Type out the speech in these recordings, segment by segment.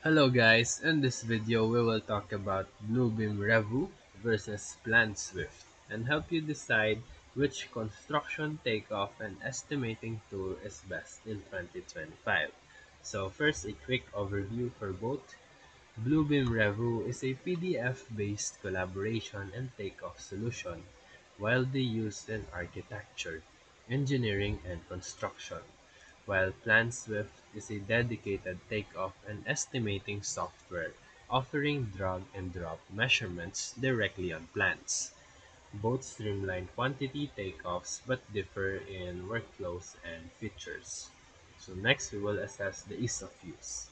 Hello guys, in this video we will talk about Bluebeam Revu versus PlanSwift and help you decide which construction takeoff and estimating tool is best in 2025. So first a quick overview for both. Bluebeam Revu is a PDF-based collaboration and takeoff solution widely used in architecture, engineering, and construction, while PlanSwift is a dedicated takeoff and estimating software offering drag-and-drop measurements directly on plans. Both streamline quantity takeoffs but differ in workflows and features. So next we will assess the ease of use.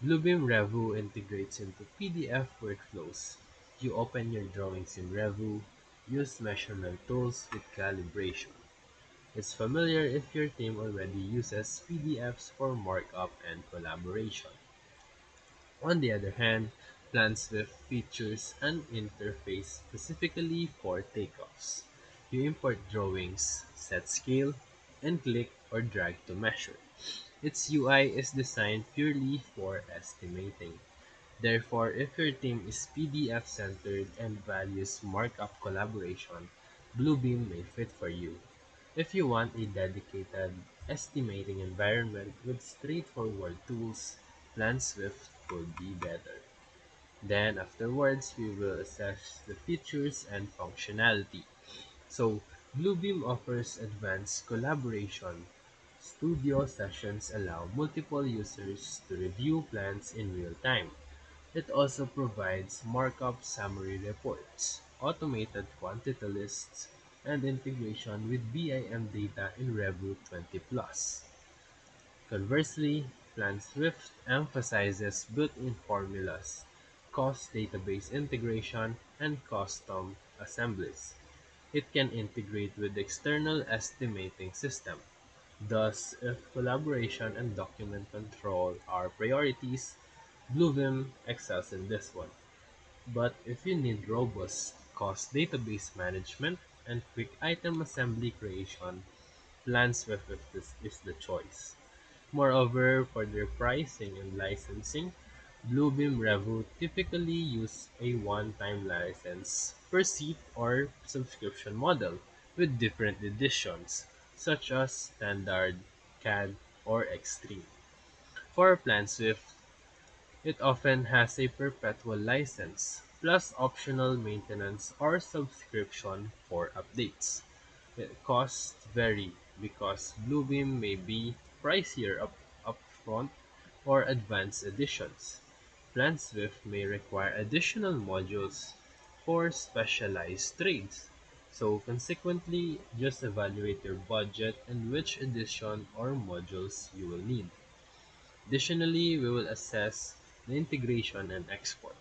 Bluebeam Revu integrates into PDF workflows. You open your drawings in Revu, use measurement tools with calibration. It's familiar if your team already uses PDFs for markup and collaboration. On the other hand, PlanSwift features an interface specifically for takeoffs. You import drawings, set scale, and click or drag to measure. Its UI is designed purely for estimating. Therefore, if your team is PDF-centered and values markup collaboration, Bluebeam may fit for you. If you want a dedicated estimating environment with straightforward tools, PlanSwift could be better. Then afterwards, we will assess the features and functionality. So, Bluebeam offers advanced collaboration. Studio sessions allow multiple users to review plans in real time. It also provides markup summary reports, automated quantity lists, and integration with BIM data in Revu 20 plus. Conversely, PlanSwift emphasizes built-in formulas, cost database integration, and custom assemblies. It can integrate with external estimating system. Thus, if collaboration and document control are priorities, Bluebeam excels in this one. But if you need robust cost database management and quick item assembly creation, PlanSwift is the choice. Moreover, for their pricing and licensing, Bluebeam Revu typically use a one-time license per seat or subscription model with different editions, such as Standard, CAD, or Extreme. For PlanSwift, it often has a perpetual license, plus optional maintenance or subscription for updates. Costs vary because Bluebeam may be pricier upfront or advanced editions. PlanSwift may require additional modules for specialized trades. So consequently, just evaluate your budget and which edition or modules you will need. Additionally, we will assess the integration and export.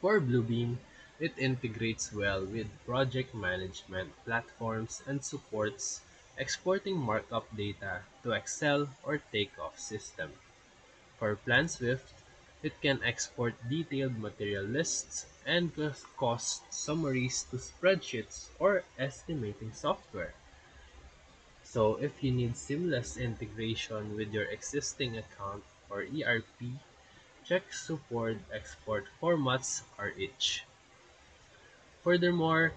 For Bluebeam, it integrates well with project management platforms and supports exporting markup data to Excel or Takeoff system. For PlanSwift, it can export detailed material lists and cost summaries to spreadsheets or estimating software. So if you need seamless integration with your existing account or ERP, check support export formats are each. Furthermore,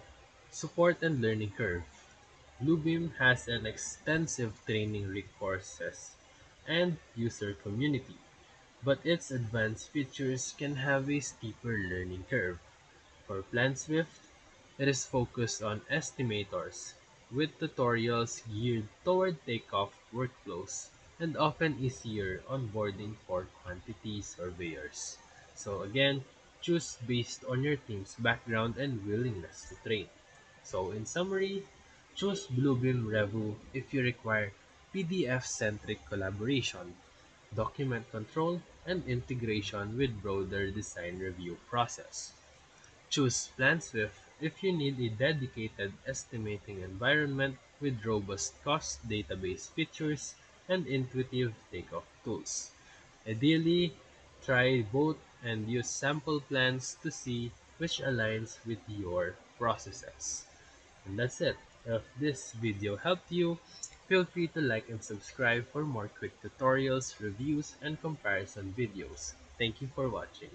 support and learning curve. Bluebeam has an extensive training courses and user community, but its advanced features can have a steeper learning curve. For PlanSwift, it is focused on estimators, with tutorials geared toward takeoff workflows and often easier onboarding for quantity surveyors. So again, choose based on your team's background and willingness to train. So in summary, choose Bluebeam Revu if you require PDF-centric collaboration, document control, and integration with broader design review process. Choose PlanSwift if you need a dedicated estimating environment with robust cost database features and intuitive takeoff tools. Ideally, try both and use sample plans to see which aligns with your processes. And that's it. If this video helped you, Feel free to like and subscribe for more quick tutorials, reviews, and comparison videos. Thank you for watching.